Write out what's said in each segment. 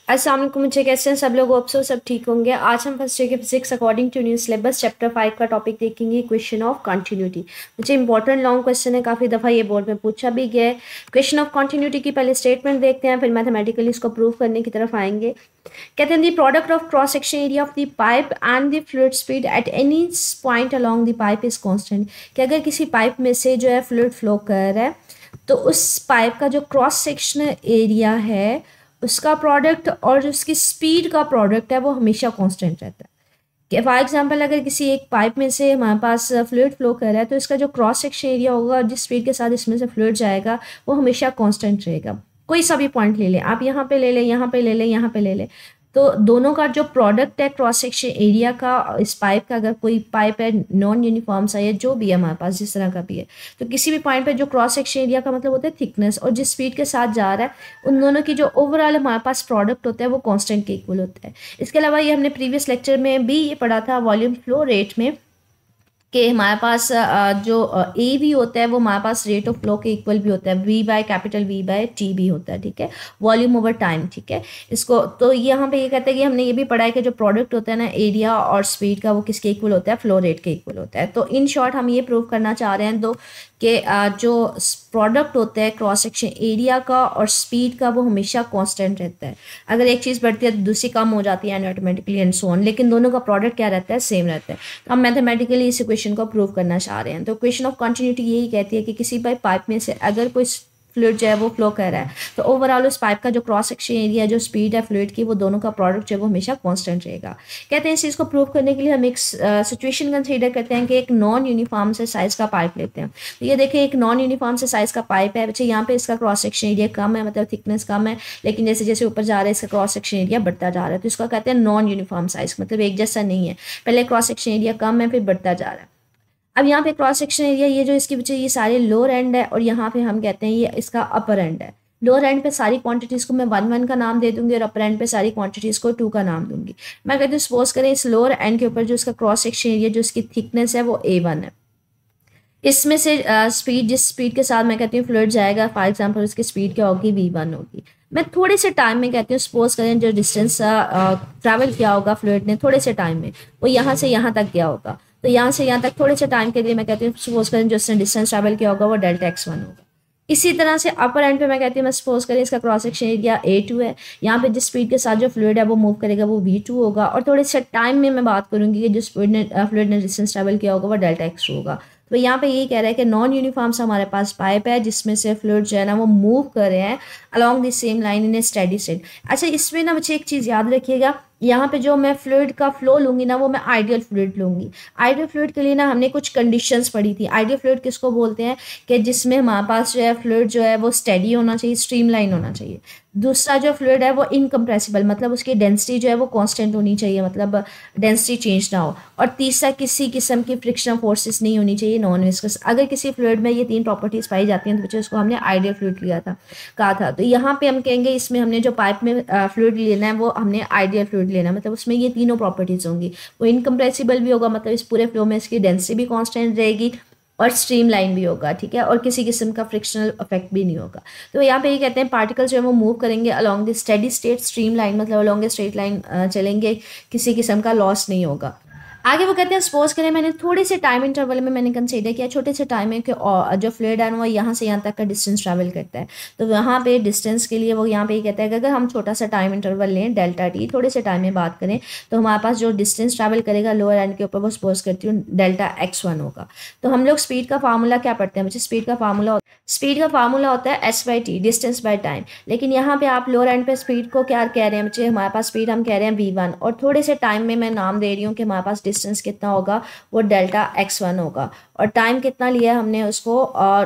अस्सलाम वालेकुम, मुझे कैसे हैं सब लोग? होप सो सब ठीक होंगे। आज हम फर्स्ट ईयर के physics according to new syllabus chapter 5 का टॉपिक देखेंगे, क्वेश्चन ऑफ कंटिन्यूटी। मुझे इंपॉर्टेंट लॉन्ग क्वेश्चन है, काफ़ी दफ़ा ये बोर्ड में पूछा भी गया है। क्वेश्चन ऑफ कंटिन्यूटी की पहले स्टेटमेंट देखते हैं, फिर मैथमेटिकली इसको प्रूव करने की तरफ आएंगे। कहते हैं the product of cross section area of the pipe and the fluid speed at any point along the pipe is constant. कि अगर किसी पाइप में से जो है फ्लूइड फ्लो कर रहा है तो उस पाइप का जो क्रॉस सेक्शनल एरिया है उसका प्रोडक्ट और जो उसकी स्पीड का प्रोडक्ट है वो हमेशा कांस्टेंट रहता है। कि फॉर एग्जांपल अगर किसी एक पाइप में से हमारे पास फ्लूइड फ्लो कर रहा है तो इसका जो क्रॉस सेक्शन एरिया होगा और जिस स्पीड के साथ इसमें से फ्लूइड जाएगा वो हमेशा कांस्टेंट रहेगा। कोई सा भी पॉइंट ले लें आप, यहाँ पे ले लें, यहाँ पे ले लें, यहाँ पे ले लें, तो दोनों का जो प्रोडक्ट है क्रॉस सेक्शन एरिया का, इस पाइप का, अगर कोई पाइप है नॉन यूनिफॉर्म सा या जो भी है हमारे पास जिस तरह का भी है, तो किसी भी पॉइंट पे जो क्रॉस सेक्शन एरिया का मतलब होता है थिकनेस और जिस स्पीड के साथ जा रहा है उन दोनों की जो ओवरऑल हमारे पास प्रोडक्ट होता है वो कांस्टेंट के इक्वल होता है। इसके अलावा ये हमने प्रीवियस लेक्चर में भी ये पढ़ा था वॉल्यूम फ्लो रेट में कि हमारे पास जो ए भी होता है वो हमारे पास रेट ऑफ फ्लो के इक्वल भी होता है, V by capital V by T भी होता है, ठीक है, वॉल्यूम ओवर टाइम, ठीक है। इसको तो यहाँ पे ये कहते हैं कि हमने ये भी पढ़ा है कि जो प्रोडक्ट होता है ना एरिया और स्पीड का वो किसके इक्वल होता है, फ्लो रेट के इक्वल होता है। तो इन शॉर्ट हम ये प्रूव करना चाह रहे हैं दो कि जो प्रोडक्ट होता है क्रॉस सेक्शन एरिया का और स्पीड का वो हमेशा कांस्टेंट रहता है। अगर एक चीज़ बढ़ती है तो दूसरी कम हो जाती है and automatically and so on, लेकिन दोनों का प्रोडक्ट क्या रहता है, सेम रहता है। तो हम मैथमेटिकली इस इक्वेशन को प्रूव करना चाह रहे हैं। तो इक्वेशन ऑफ कंटिन्यूटी यही कहती है कि किसी भी पाइप में से अगर कोई फ्लूइड जो है वो फ्लो कर रहा है तो ओवरऑल उस पाइप का जो क्रॉस सेक्शन एरिया, जो स्पीड है फ्लूइड की, वो दोनों का प्रोडक्ट जो है वो हमेशा कांस्टेंट रहेगा। कहते हैं इस चीज़ को प्रूव करने के लिए हम एक सिचुएशन कंसीडर करते हैं कि एक नॉन यूनिफॉर्म से साइज़ का पाइप लेते हैं। तो ये देखें एक नॉन यूनिफॉर्म से साइज़ का पाइप है। बच्चे यहाँ पे इसका क्रॉस सेक्शन एरिया कम है, मतलब थिकनेस कम है, लेकिन जैसे जैसे ऊपर जा रहा है इसका क्रॉस सेक्शन एरिया बढ़ता जा रहा है, तो इसका कहते हैं नॉन यूनिफॉर्म साइज़, मतलब एक जैसा नहीं है। पहले क्रॉस सेक्शन एरिया कम है फिर बढ़ता जा रहा है। अब यहाँ पे क्रॉस सेक्शन एरिया ये जो इसके पीछे ये सारे लोअर एंड है और यहाँ पे हम कहते हैं ये इसका अपर एंड है। लोअर एंड पे सारी क्वांटिटीज़ को मैं 1 का नाम दे दूंगी और अपर एंड पे सारी क्वांटिटीज़ को 2 का नाम दूंगी। मैं कहती हूँ सपोज करें इस लोअर एंड के ऊपर जो इसका क्रॉस सेक्शन एरिया, जो इसकी थिकनेस है वो A1 है। इसमें से स्पीड, जिस स्पीड के साथ मैं कहती हूँ फ्लूइड जाएगा, फॉर एग्जाम्पल उसकी स्पीड क्या होगी, V1 होगी। मैं थोड़े से टाइम में कहती हूँ सपोज करें जो डिस्टेंस ट्रैवल किया होगा फ्लूइड ने थोड़े से टाइम में, वो यहाँ से यहाँ तक गया होगा। तो यहाँ से यहाँ तक थोड़े से टाइम के लिए मैं कहती हूँ सपोज करें जो उसने डिस्टेंस ट्रैवल किया होगा वो डेल्टा x1 होगा। इसी तरह से अपर एंड पे मैं कहती हूँ, मैं सपोज करें इसका क्रॉस सेक्शन एरिया A2 है। यहाँ पे जिस स्पीड के साथ जो फ्लूइड है वो मूव करेगा वो V2 होगा, और थोड़े से टाइम में मैं बात करूँगी कि जो फ्लूइड ने डिस्टेंस ट्रैवल किया होगा वो डेल्टा x2 होगा। तो यहाँ पे यही कह रहा है कि नॉन यूनिफॉर्म से हमारे पास पाइप है जिसमें से फ्लूइड जो है ना वो मूव कर रहे हैं along the same line in A steady state. अच्छा, इसमें ना बच्चे एक चीज़ याद रखिएगा, यहाँ पे जो मैं फ्लूइड का फ्लो लूँगी ना वो मैं आइडियल फ्लूइड लूँगी। आइडियल फ्लूइड के लिए ना हमने कुछ कंडीशंस पढ़ी थी। आइडियल फ्लूइड किसको बोलते हैं कि जिसमें हमारे पास जो है फ्लूइड जो है वो स्टेडी होना चाहिए, स्ट्रीमलाइन होना चाहिए। दूसरा जो फ्लूइड है वो इनकम्प्रेसिबल, मतलब उसकी डेंसिटी जो है वो कांस्टेंट होनी चाहिए, मतलब डेंसिटी चेंज ना हो। और तीसरा किसी किस्म की फ्रिक्शनल फोर्सेस नहीं होनी चाहिए, नॉन विस्कस। अगर किसी फ्लूइड में ये 3 प्रॉपर्टीज़ पाई जाती हैं तो बच्चे उसको हमने आइडियल फ्लूइड लिया था, कहा था। तो यहाँ पे हम कहेंगे इसमें हमने जो पाइप में फ्लूइड लेना है वो हमने आइडियल फ्लूइड लेना है, मतलब उसमें ये तीनों प्रॉपर्टीज़ होंगी। वो इनकम्प्रेसिबल भी होगा, मतलब इस पूरे फ्लो में इसकी डेंसिटी भी कांस्टेंट रहेगी, और स्ट्रीम लाइन भी होगा, ठीक है, और किसी किस्म का फ्रिक्शनल इफेक्ट भी नहीं होगा। तो यहाँ पे ये कहते हैं पार्टिकल्स जो है वो मूव करेंगे along the steady state stream line, मतलब अलॉन्ग द स्ट्रेट लाइन चलेंगे, किसी किस्म का लॉस नहीं होगा। आगे वो कहते हैं सपोज करें मैंने थोड़े से टाइम इंटरवल में मैंने कंसीडर किया, छोटे से टाइम में कि जो फ्लूइड है वो यहाँ से यहाँ तक का डिस्टेंस ट्रैवल करता है। तो वहाँ पे डिस्टेंस के लिए वो यहाँ पे ये कहता है कि अगर हम छोटा सा टाइम इंटरवल लें डेल्टा टी, थोड़े से टाइम में बात करें, तो हमारे पास जो डिस्टेंस ट्रैवल करेगा लोअर एंड के ऊपर वो सपोज करती हूँ डेल्टा x1 होगा। तो हम लोग स्पीड का फार्मूला क्या पढ़ते हैं बच्चे, स्पीड का फार्मूला होता है s/t, डिस्टेंस बाय टाइम। लेकिन यहाँ पे आप लोअर एंड पे स्पीड को क्या कह रहे हैं बच्चे, हमारे पास स्पीड हम कह रहे हैं v1, और थोड़े से टाइम में मैं नाम दे रही हूँ कि हमारे पास डिस्टेंस कितना होगा, वो डेल्टा x1 होगा। और टाइम कितना लिया है हमने उसको,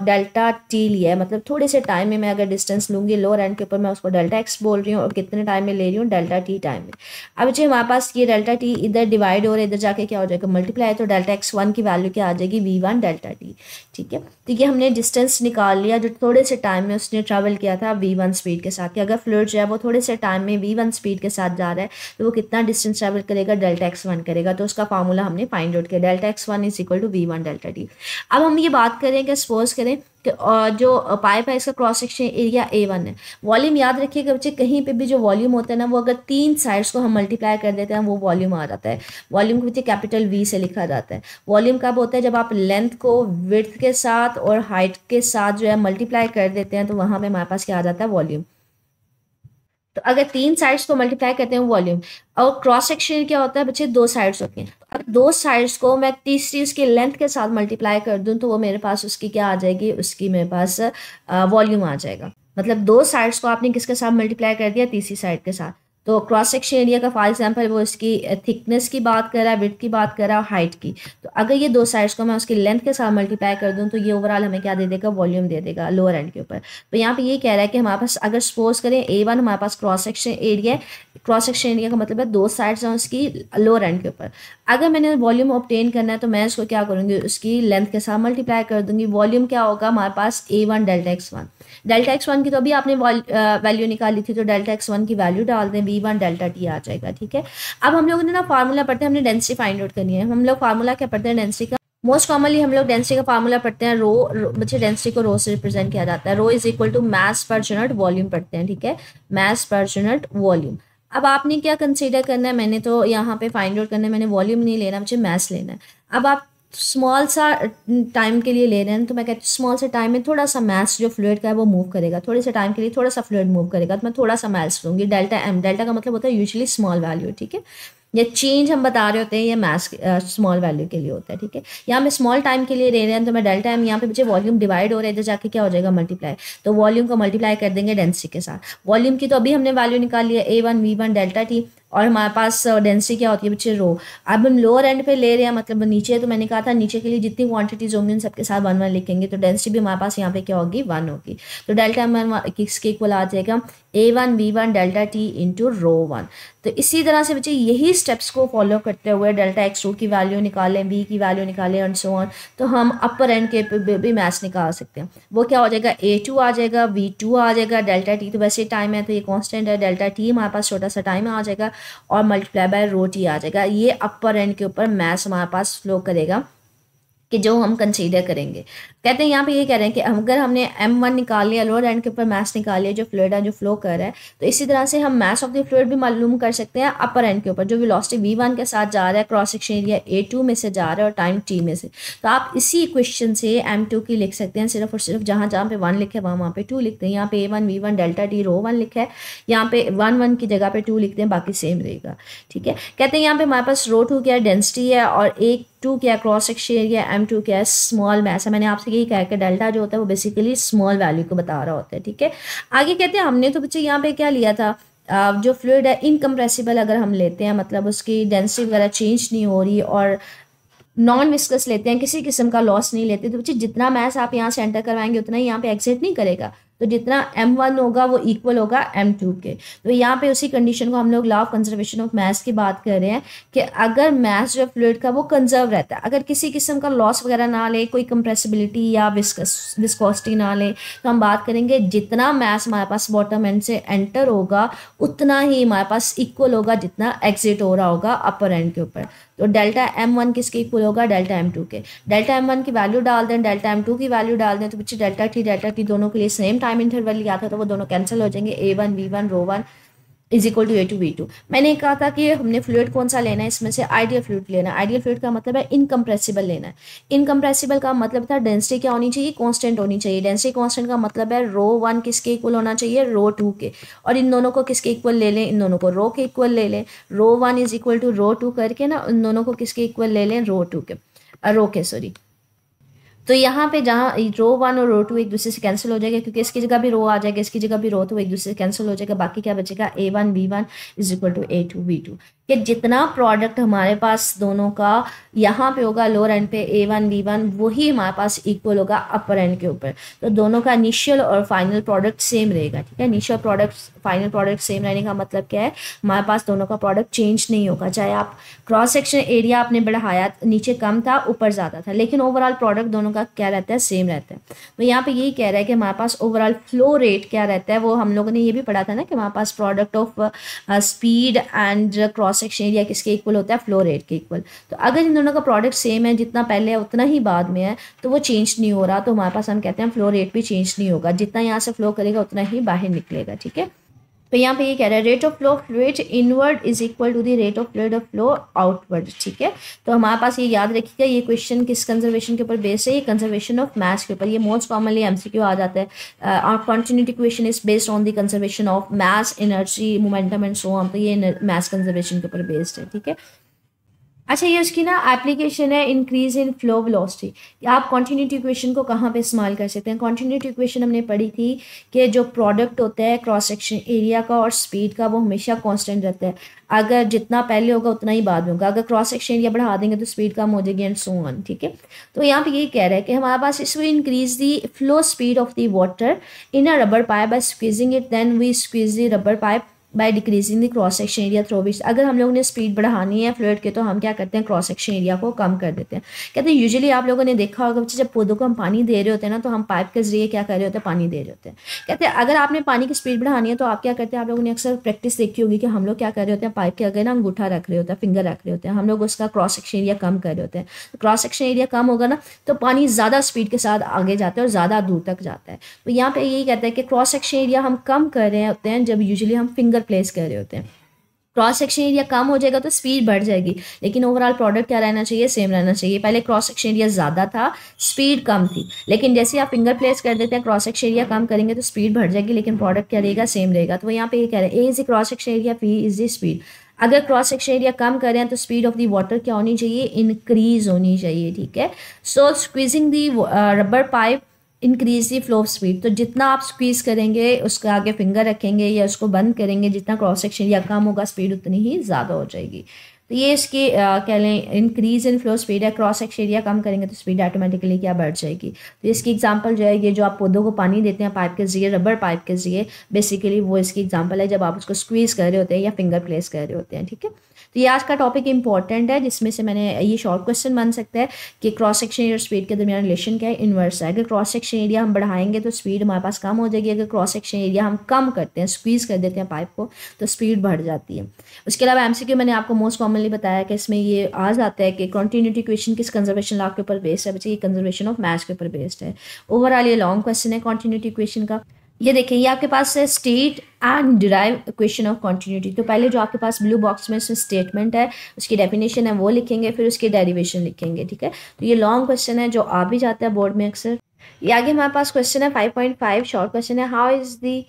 डेल्टा t लिया है, मतलब थोड़े से टाइम में मैं अगर डिस्टेंस लूँगी लोअर एंड के ऊपर मैं उसको डेल्टा x बोल रही हूँ, और कितने टाइम में ले रही हूँ, डेल्टा t टाइम में। अब बच्चे हमारे पास ये डेल्टा t इधर डिवाइड हो रहा है, इधर जाके क्या हो जाएगा, मल्टीप्लाई, तो डेल्टा x1 की वैल्यू क्या आ जाएगी, v1 डेल्टा t, ठीक है। तो ये हमने डिस्टेंस निकाल लिया जो थोड़े से टाइम में उसने ट्रैवल किया था v1 स्पीड के साथ, कि अगर फ्लूइड जो है वो थोड़े से टाइम में v1 स्पीड के साथ जा रहा है तो वो कितना डिस्टेंस ट्रैवल करेगा, डेल्टा x1 करेगा। तो उसका फार्मूला हमने फाइंड आउट किया, delta x1 is equal to v1 delta T. अब हम ये बात करें कि सपोज करें कि जो पाइप है इसका क्रॉस सेक्शन एरिया A1 है। वॉल्यूम याद रखिएगा बच्चे, कहीं पे भी जो वॉल्यूम होता है ना, वो अगर 3 साइड्स को हम मल्टीप्लाई कर देते हैं वो वॉल्यूम आ जाता है। वॉल्यूम को बच्चे कैपिटल V से लिखा जाता है। वॉल्यूम कब होता है? जब आप लेंथ को विड्थ के साथ और हाइट के साथ जो है मल्टीप्लाई कर देते हैं, तो वहां पे हमारे पास क्या आ जाता है? वॉल्यूम। तो अगर 3 साइड्स को मल्टीप्लाई करते हैं वॉल्यूम, और क्रॉस सेक्शन क्या होता है बच्चे? 2 साइड्स होती हैं। अगर 2 साइड्स को मैं तीसरी उसकी लेंथ के साथ मल्टीप्लाई कर दूं, तो वो मेरे पास उसकी क्या आ जाएगी? उसकी मेरे पास वॉल्यूम आ जाएगा। मतलब 2 साइड्स को आपने किसके साथ मल्टीप्लाई कर दिया? तीसरी साइड के साथ। तो क्रॉस सेक्शन एरिया का फॉर एग्जांपल वो इसकी थिकनेस की बात कर रहा है, विड्थ की बात कर रहा है, हाइट की। तो अगर ये 2 साइड्स को मैं उसकी लेंथ के साथ मल्टीप्लाई कर दूं, तो ये ओवरऑल हमें क्या दे देगा? वॉल्यूम दे देगा लोअर एंड के ऊपर। तो यहाँ पे ये कह रहा है कि हमारे पास अगर सपोज करें A1 हमारे पास क्रॉस सेक्शन एरिया है। क्रॉस सेक्शन एरिया का मतलब है 2 साइड्स हैं उसकी लोअर एंड के ऊपर। अगर मैंने वॉल्यूम ऑब्टेन करना है, तो मैं इसको क्या करूँगी? उसकी लेंथ के साथ मल्टीप्लाई कर दूंगी। वॉल्यूम क्या होगा हमारे पास? A1 delta x1। Delta x1 की तो अभी आपने वैल्यू निकाली थी, तो डेल्टा x1 की वैल्यू डाल दें, v1 डेल्टा t आ जाएगा। ठीक है, अब हम लोगों ने ना फार्मूला पढ़ते हैं, हमने डेंसिटी फाइंड आउट करनी है। हम लोग फार्मूला क्या पढ़ते हैं? डेंसिटी का। मोस्ट कॉमनली हम लोग डेंसिटी का फार्मूला पढ़ते हैं बच्चे डेंसिटी को रो से रिप्रेजेंट किया जाता है। Rho is equal to mass per unit volume पढ़ते हैं। ठीक है, मास पर यूनिट वॉल्यूम। अब आपने क्या कंसीडर करना है? मैंने तो यहाँ पे फाइंड आउट करना है, मैंने वॉल्यूम नहीं लेना, मुझे मास लेना है। अब आप स्मॉल सा टाइम के लिए ले रहे हैं, तो मैं कहती हूँ स्मॉल सा टाइम में थोड़ा सा मास जो फ्लूइड का है वो मूव करेगा, थोड़े से टाइम के लिए थोड़ा सा फ्लूइड मूव करेगा, तो मैं थोड़ा सा मास लूँगी। डेल्टा m, डेल्टा का मतलब होता है यूजुअली स्मॉल वैल्यू। ठीक है, ये चेंज हम बता रहे होते हैं, ये मास स्मॉल वैल्यू के लिए होता है। ठीक है, यहाँ पे स्मॉल टाइम के लिए ले रहे हैं, तो मैं डेल्टा एम, यहाँ पे मुझे वॉल्यूम डिवाइड हो रहा है, इधर जाके क्या हो जाएगा? मल्टीप्लाई। तो वॉल्यूम को मल्टीप्लाई कर देंगे डेंसिटी के साथ। वॉल्यूम की तो अभी हमने वैल्यू निकाल लिया A1 V1 डेल्टा टी, और हमारे पास डेंसिटी क्या होती है बच्चे? रो। अब हम लोअर एंड पे ले रहे हैं, मतलब नीचे, तो मैंने कहा था नीचे के लिए जितनी क्वांटिटीज होंगी उन सबके साथ 1 1 लिखेंगे, तो डेंसिटी भी हमारे पास यहाँ पे क्या होगी? 1 होगी। तो डेल्टा एम किसके इक्वल आ जाएगा? A1 V1 delta T into rho 1। तो इसी तरह से बच्चे यही स्टेप्स को फॉलो करते हुए डेल्टा x2 की वैल्यू निकालें, v की वैल्यू निकालें एंड सो ऑन, तो हम अपर एंड के पे भी मैथ्स निकाल सकते हैं। वो क्या हो जाएगा? A2 आ जाएगा, V2 आ जाएगा, डेल्टा t तो वैसे टाइम है तो ये कांस्टेंट है, डेल्टा t हमारे पास छोटा सा टाइम आ जाएगा, और मल्टीप्लाई बाय रो t आ जाएगा। ये अपर एंड के ऊपर मैथ्स हमारे पास फ्लो करेगा कि जो हम कंसीडर करेंगे। कहते हैं यहाँ पे ये कह रहे हैं कि अगर हमने m1 निकाल लिया, लोअर एंड के ऊपर मास निकाल लिया, जो फ्लूइड है जो फ्लो कर रहा है, तो इसी तरह से हम मास ऑफ द फ्लूइड भी मालूम कर सकते हैं अपर एंड के ऊपर, जो वेलोसिटी v1 के साथ जा रहा है, क्रॉस सेक्शन एरिया A2 में से जा रहा है और टाइम t में से। तो आप इसी इक्वेशन से m2 की लिख सकते हैं, सिर्फ और सिर्फ जहाँ जहाँ पे 1 लिखे वहाँ पे 2 लिखते हैं। यहाँ पे A1 V1 डेल्टा टी रो 1 लिखा है, यहाँ पे 1 1 की जगह पे 2 लिखते हैं, बाकी सेम रहेगा। ठीक है, कहते हैं यहाँ पे हमारे पास रो 2 क्या डेंसिटी है, और A2 क्या क्रॉस सेक्शन एरिया, M2 क्या है स्मॉल मास है। मैंने आपसे यही कहा कि डेल्टा जो होता है वो बेसिकली स्मॉल वैल्यू को बता रहा होता है। ठीक है, आगे कहते हैं हमने तो बच्चे यहाँ पे क्या लिया था? जो फ्लूइड है इनकम्प्रेसिबल अगर हम लेते हैं, मतलब उसकी डेंसिटी वगैरह चेंज नहीं हो रही, और नॉन विस्कस लेते हैं, किसी किस्म का लॉस नहीं लेते, तो बच्चे जितना मैस आप यहाँ से एंटर करवाएंगे उतना ही यहाँ पे एग्जिट नहीं करेगा। तो जितना m1 होगा वो इक्वल होगा m2 के। तो यहाँ पे उसी कंडीशन को हम लोग law of conservation of mass की बात कर रहे हैं कि अगर मास जो फ्लूइड का वो कंजर्व रहता है, अगर किसी किस्म का लॉस वगैरह ना ले, कोई कंप्रेसिबिलिटी या विस्कोसिटी ना ले, तो हम बात करेंगे जितना मास हमारे पास बॉटम एंड से एंटर होगा उतना ही हमारे पास इक्वल होगा जितना एग्जिट हो रहा होगा अपर एंड के ऊपर। तो डेल्टा m1 किसके इक्वल होगा? डेल्टा m2 के। डेल्टा m1 की वैल्यू डाल दें, डेल्टा m2 की वैल्यू डाल दें, तो बच्चे डेल्टा t दोनों के लिए सेम टाइम इंटरवल लिया था, तो वो दोनों कैंसिल हो जाएंगे। A1 V1 row 1 is equal to A2 V2। मैंने कहा था कि हमने फ्लूइड कौन सा लेना है, इसमें से आइडियल फ्लूइड लेना है। आइडियल फ्लूइड का मतलब है इनकम्प्रेसिबल लेना है। इनकम्प्रेसिबल का मतलब था डेंसिटी क्या होनी चाहिए? कांस्टेंट होनी चाहिए। डेंसिटी कांस्टेंट का मतलब है रो 1 किसके इक्वल होना चाहिए? रो 2 के। और इन दोनों को किसके इक्वल ले लें? इन दोनों को रो के इक्वल ले लें। रो 1 इज इक्वल टू रो 2 करके ना इन दोनों को किसके इक्वल ले लें? रो 2 के, रो के सॉरी। तो यहाँ पे जहाँ रो 1 और रो 2 एक दूसरे से कैंसिल हो जाएगा, क्योंकि इसकी जगह भी रो आ जाएगा, इसकी जगह भी रो, तो एक दूसरे से कैंसिल हो जाएगा। बाकी क्या बचेगा? A1 V1 is equal to A2 V2। कि जितना प्रोडक्ट हमारे पास दोनों का यहाँ पे होगा लोअर एंड पे A1 V1, वही हमारे पास इक्वल होगा अपर एंड के ऊपर। तो दोनों का इनिशियल और फाइनल प्रोडक्ट सेम रहेगा। ठीक है, initial product final product same रहने का मतलब क्या है? हमारे पास दोनों का प्रोडक्ट चेंज नहीं होगा। चाहे आप क्रॉस सेक्शन एरिया आपने बढ़ाया, नीचे कम था ऊपर ज़्यादा था, लेकिन ओवरऑल प्रोडक्ट दोनों का क्या रहता है? सेम रहता है। तो यहाँ पे यही कह रहा है कि हमारे पास ओवरऑल फ्लो रेट क्या रहता है? वो हम लोगों ने ये भी पढ़ा था ना कि हमारे पास product of speed and cross cross section area किसके इक्वल होता है, फ्लो रेट के इक्वल। तो अगर इन दोनों का प्रोडक्ट सेम है, जितना पहले है उतना ही बाद में है, तो वो चेंज नहीं हो रहा, तो हमारे पास हम कहते हैं फ्लो रेट भी चेंज नहीं होगा, जितना यहाँ से फ्लो करेगा उतना ही बाहर निकलेगा। ठीक है, तो यहाँ पे ये कह रहा है rate of flow fluid inward is equal to the rate of fluid of flow outward. ठीक है, तो हमारे पास ये याद रखिएगा, ये क्वेश्चन किस कंजर्वेशन के ऊपर बेस्ड है, ये कंजर्वेशन ऑफ मास के ऊपर। ये मोस्ट कॉमनली एमसीक्यू आ जाता है। और continuity equation is based on the conservation of mass, energy, momentum and so on. तो ये मास कंजर्वेशन के ऊपर बेस्ड है। ठीक है, अच्छा ये उसकी ना एप्लीकेशन है इंक्रीज इन फ्लो वेलोसिटी। आप कॉन्टिन्यूटी इक्वेशन को कहाँ पे इस्तेमाल कर सकते हैं। कॉन्टिन्यूटी इक्वेशन हमने पढ़ी थी कि जो प्रोडक्ट होता है क्रॉस सेक्शन एरिया का और स्पीड का, वो हमेशा कांस्टेंट रहता है। अगर जितना पहले होगा उतना ही बाद में होगा। अगर क्रॉस सेक्शन एरिया बढ़ा देंगे तो स्पीड कम हो जाएगी एंड सो ऑन। ठीक है, तो यहाँ पे यही कह रहा है कि हमारे पास इस way increase the flow speed of the water in a rubber pipe by squeezing it, then we squeeze the rubber pipe by decreasing the cross section area through which. अगर हम लोगों ने स्पीड बढ़ानी है फ्लूइड के, तो हम क्या करते हैं, क्रॉस सेक्शन एरिया को कम कर देते हैं। कहते हैं यूजुअली आप लोगों ने देखा होगा बच्चे, जब पौधों को हम पानी दे रहे होते हैं ना, तो हम पाइप के जरिए क्या कर रहे होते हैं, पानी दे रहे होते हैं। कहते हैं अगर आपने पानी की स्पीड बढ़ानी है तो आप क्या करते हैं, आप लोगों ने अक्सर प्रैक्टिस देखी होगी कि हम लोग क्या कर रहे होते हैं, पाइप के अगर ना अंगूठा रख रहे होते हैं, फिंगर रख रहे होते हैं, हम लोग उसका क्रॉस सेक्शन एरिया कम कर रहे होते हैं। तो क्रॉस सेक्शन एरिया कम होगा ना, तो पानी ज़्यादा स्पीड के साथ आगे जाता है और ज़्यादा दूर तक जाता है। तो यहाँ पे यही कहता है कि क्रॉस सेक्शन एरिया हम कम कर रहे होते हैं जब यूजुअली हम फिंगर प्लेस कर रहे होते हैं। क्रॉस सेक्शन एरिया कम हो जाएगा तो स्पीड बढ़ जाएगी, लेकिन ओवरऑल प्रोडक्ट क्या रहना चाहिए, सेम रहना चाहिए। पहले क्रॉस सेक्शन एरिया ज़्यादा था, स्पीड कम थी, लेकिन जैसे आप फिंगर प्लेस कर देते हैं, क्रॉस सेक्शन एरिया कम करेंगे तो स्पीड बढ़ जाएगी, लेकिन प्रोडक्ट क्या रहेगा, सेम रहेगा। तो यहाँ पे ये कह रहे हैं A is the cross section area, P is the speed. अगर क्रॉस सेक्शन एरिया कम करें तो स्पीड ऑफ द वाटर क्या होनी चाहिए, इंक्रीज होनी चाहिए। ठीक है, so squeezing the rubber pipe increase the flow of speed. तो जितना आप स्क्वीज करेंगे, उसके आगे फिंगर रखेंगे या उसको बंद करेंगे, जितना क्रॉस सेक्शन या कम होगा स्पीड उतनी ही ज़्यादा हो जाएगी। तो ये इसकी कह लें इंक्रीज इन फ्लो स्पीड है। क्रॉस सेक्शन एरिया कम करेंगे तो स्पीड ऑटोमेटिकली क्या बढ़ जाएगी। तो इसकी एग्जांपल जो है, ये जो आप पौधों को पानी देते हैं पाइप के जरिए, रबर पाइप के जरिए, बेसिकली वो इसकी एग्जांपल है जब आप उसको स्क्वीज कर रहे होते हैं या फिंगर प्लेस कर रहे होते हैं। ठीक है, तो ये आज का टॉपिक इंपॉर्टेंट है, जिसमें से मैंने ये शॉर्ट क्वेश्चन बन सकता है कि क्रॉस सेक्शन एरिया और स्पीड के दरमियान रिलेशन क्या है, इन्वर्स है। अगर क्रॉस सेक्शन एरिया हम बढ़ाएंगे तो स्पीड हमारे पास कम हो जाएगी, अगर क्रॉस सेक्शन एरिया हम कम करते हैं, स्क्वीज कर देते हैं पाइप को, तो स्पीड बढ़ जाती है। उसके अलावा एमसीक्यू मैंने आपको मोस्ट कॉमनली बताया कि इसमें ये आ जाता है कि कॉन्टिन्यूटी इक्वेशन किस कंजर्वेशन लॉ के ऊपर बेस्ड है, बच्चे ये कंजर्वेशन ऑफ मास के ऊपर बेस्ड है। ओवरऑल ये लॉन्ग क्वेश्चन है कॉन्टिन्यूटी इक्वेशन का। ये देखिए, ये आपके पास है state and derive equation of continuity. तो पहले जो आपके पास ब्लू बॉक्स में स्टेटमेंट है, उसकी डेफिनेशन है वो लिखेंगे, फिर उसकी डेरिवेशन लिखेंगे। ठीक है, तो ये लॉन्ग क्वेश्चन है जो आ भी जाता है बोर्ड में अक्सर। ये आगे हमारे पास क्वेश्चन है 5.5 शॉर्ट क्वेश्चन है, how is the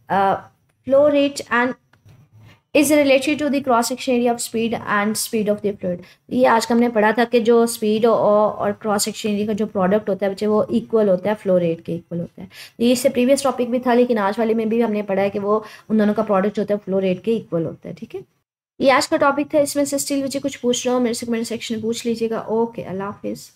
flow rate and is related to the cross section area of speed and speed of the fluid. ये आज का हमने पढ़ा था कि जो स्पीड और क्रॉस सेक्शन एरिया का जो प्रोडक्ट होता है बच्चे, वो इक्वल होता है, फ्लो रेट के इक्वल होता है। ये इससे प्रीवियस टॉपिक भी था, लेकिन आज वाले में भी हमने पढ़ा है कि वो उन दोनों का प्रोडक्ट होता है फ्लो रेट के इक्वल होता है। ठीक है, ये आज का टॉपिक था। इसमें से स्टिल बच्चे कुछ पूछ रहा हूँ, मेरे से कमेंट सेक्शन में पूछ लीजिएगा। ओके, अल्लाह हाफिज़।